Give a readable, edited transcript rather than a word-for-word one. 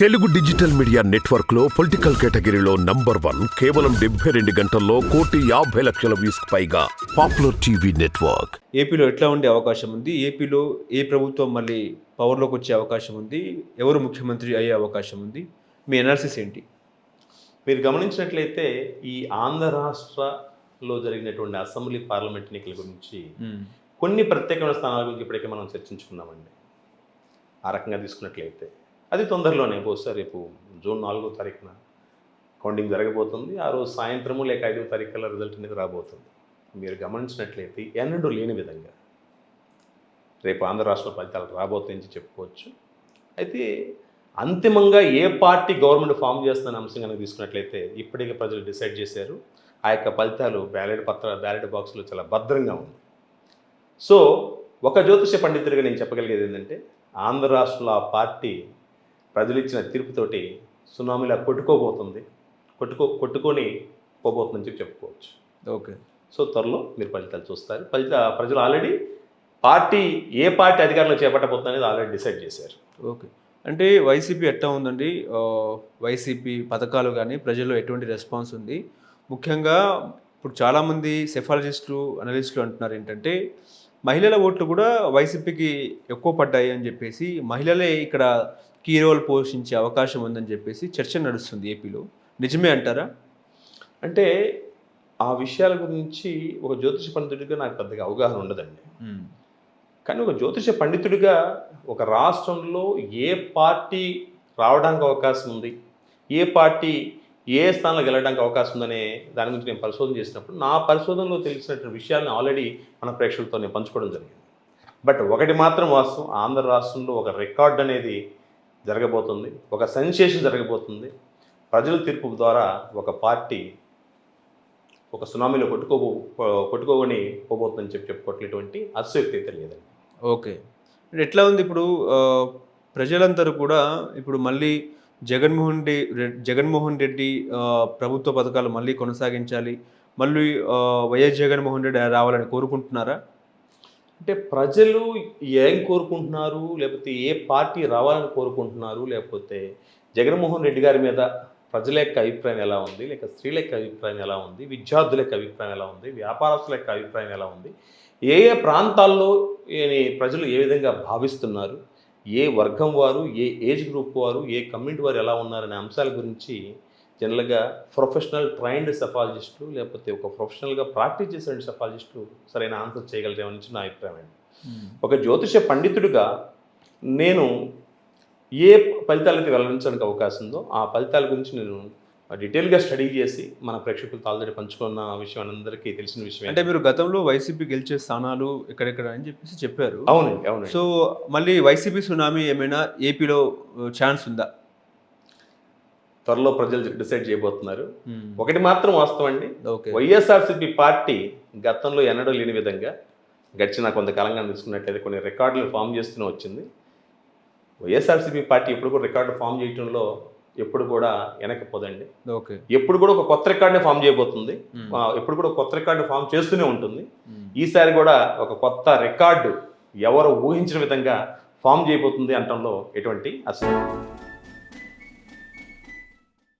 Telugu digital media network లో political కేటగిరీలో number 1 కేవలం 72 గంటల్లో 1,50,00,000 వ్యూస్ పైగా పాపులర్ టీవీ నెట్వర్క్. ఏపీలో ఎట్లా ఉండే అవకాశం ఉంది? ఏపీలో ఏ ప్రభుత్వం మళ్ళీ పవర్‌లోకి వచ్చే అవకాశం ఉంది? ఎవరు ముఖ్యమంత్రి అయ్యే అవకాశం ఉంది? మీ అనాలిసిస్ ఏంటి? మీరు గమనించినట్లయితే ఈ ఆంధ్ర రాష్ట్రలో జరిగినటువంటి అసెంబ్లీ పార్లమెంట్ ఎన్నికల గురించి కొన్ని ప్రత్యేకమైన స్థానాల గురించి ఇప్పటికే మనం చర్చించుకున్నామండి. ఆ రకంగా తీసుకున్నట్లయితే అది తొందరలోనే బహుశా రేపు జూన్ 4వ తారీఖున కౌంటింగ్ జరగబోతుంది. ఆ రోజు సాయంత్రము లేక 5వ తారీఖుల రిజల్ట్ అనేది రాబోతుంది. మీరు గమనించినట్లయితే ఎన్నడూ లేని విధంగా రేపు ఆంధ్ర రాష్ట్ర ఫలితాలు రాబోతాయని చెప్పుకోవచ్చు. అయితే అంతిమంగా ఏ పార్టీ గవర్నమెంట్ ఫామ్ చేస్తున్న అంశం కనుక తీసుకున్నట్లయితే ఇప్పటికే ప్రజలు డిసైడ్ చేశారు. ఆ యొక్క ఫలితాలు బ్యాలెట్ బాక్స్లో చాలా భద్రంగా ఉంది. సో ఒక జ్యోతిష పండితుడిగా నేను చెప్పగలిగేది ఏంటంటే ఆంధ్ర రాష్ట్రంలో ఆ పార్టీ ప్రజలు ఇచ్చిన తీర్పుతోటి సునామీలా కొట్టుకొని పోబోతుందని చెప్పుకోవచ్చు. ఓకే. సో త్వరలో మీరు ఫలితాలు చూస్తారు. ప్రజలు ఆల్రెడీ ఏ పార్టీ అధికారంలో చేపట్టబోతుంది అనేది ఆల్రెడీ డిసైడ్ చేశారు. ఓకే. అంటే వైసీపీ ఎట్లా ఉందండి? వైసీపీ పథకాలు కానీ ప్రజల్లో ఎటువంటి రెస్పాన్స్ ఉంది? ముఖ్యంగా ఇప్పుడు చాలామంది సెఫాలజిస్టులు, అనలిస్టులు అంటున్నారు ఏంటంటే మహిళల ఓట్లు కూడా వైసీపీకి ఎక్కువ పడ్డాయి అని చెప్పేసి, మహిళలే ఇక్కడ కీ రోల్ పోషించే అవకాశం ఉందని చెప్పేసి చర్చ నడుస్తుంది ఏపీలో. నిజమే అంటారా? అంటే ఆ విషయాల గురించి ఒక జ్యోతిష పండితుడిగా నాకు పెద్దగా అవగాహన ఉండదండి. కానీ ఒక జ్యోతిష పండితుడిగా ఒక రాష్ట్రంలో ఏ పార్టీ రావడానికి అవకాశం ఉంది, ఏ పార్టీ ఏ స్థానంలో గెలవడానికి అవకాశం ఉందనే దాని గురించి నేను పరిశోధన చేసినప్పుడు నా పరిశోధనలో తెలిసినటువంటి విషయాలను ఆల్రెడీ మన ప్రేక్షకులతో నేను పంచుకోవడం జరిగింది. బట్ ఒకటి మాత్రం వాస్తవం, ఆంధ్ర రాష్ట్రంలో ఒక రికార్డ్ అనేది జరగబోతుంది, ఒక సెన్సేషన్ జరగబోతుంది. ప్రజల తీర్పు ద్వారా ఒక పార్టీ ఒక సునామీలో కొట్టుకోని పోబోతుందని చెప్పుకోవట్లేటువంటి అతిశయోక్తి అయితే లేదండి. ఓకే. ఎట్లా ఉంది ఇప్పుడు ప్రజలందరూ కూడా ఇప్పుడు మళ్ళీ జగన్మోహన్ రెడ్డి ప్రభుత్వ పథకాలు మళ్ళీ కొనసాగించాలి, మళ్ళీ వైఎస్ జగన్మోహన్ రెడ్డి రావాలని కోరుకుంటున్నారా? అంటే ప్రజలు ఏం కోరుకుంటున్నారు, లేకపోతే ఏ పార్టీ రావాలని కోరుకుంటున్నారు, లేకపోతే జగన్మోహన్ రెడ్డి గారి మీద ప్రజల యొక్క అభిప్రాయం ఎలా ఉంది, లేక స్త్రీల యొక్క అభిప్రాయం ఎలా ఉంది, విద్యార్థుల యొక్క అభిప్రాయం ఎలా ఉంది, వ్యాపారస్తుల యొక్క అభిప్రాయం ఎలా ఉంది, ఏ ప్రాంతాల్లో ప్రజలు ఏ విధంగా భావిస్తున్నారు, ఏ వర్గం వారు, ఏ ఏజ్ గ్రూప్ వారు, ఏ కమ్యూనిటీ వారు ఎలా ఉన్నారనే అంశాల గురించి జనరల్గా ప్రొఫెషనల్ ట్రైన్డ్ సెఫాలజిస్టులు లేకపోతే ఒక ప్రొఫెషనల్గా ప్రాక్టీస్ చేసే సెఫాలజిస్టులు సరైన ఆన్సర్ చేయగలిగామని నా అభిప్రాయం అండి. ఒక జ్యోతిష పండితుడిగా నేను ఏ ఫలితాలకి వెల్లడించడానికి అవకాశం ఉందో ఆ ఫలితాల గురించి నేను డీటెయిల్గా స్టడీ చేసి మన ప్రేక్షకులతో ఆల్రెడీ పంచుకున్న విషయం అందరికీ తెలిసిన విషయం. అంటే మీరు గతంలో వైసీపీ గెలిచే స్థానాలు ఎక్కడెక్కడ అని చెప్పేసి చెప్పారు. అవునండి. సో మళ్ళీ వైసీపీ సునామీ ఏమైనా ఏపీలో ఛాన్స్ ఉందా? త్వరలో ప్రజలు డిసైడ్ చేయబోతున్నారు. ఒకటి మాత్రం వాస్తవం అండి, వైఎస్ఆర్సీపీ పార్టీ గతంలో ఎన్నడూ లేని విధంగా గడిచిన కొంతకాలంగా తీసుకున్నట్లయితే కొన్ని రికార్డులు ఫామ్ చేస్తూనే వచ్చింది. వైఎస్ఆర్సీపీ పార్టీ ఎప్పుడు కూడా రికార్డు ఫామ్ చేయడంలో ఎప్పుడు కూడా వెనకపోదండి. ఓకే. ఎప్పుడు కూడా ఒక కొత్త రికార్డుని ఫామ్ చేయబోతుంది, ఎప్పుడు కూడా కొత్త రికార్డు ఫామ్ చేస్తూనే ఉంటుంది. ఈసారి కూడా ఒక కొత్త రికార్డు ఎవరు ఊహించిన విధంగా ఫామ్ చేయబోతుంది అనటంలో ఎటువంటి అసలు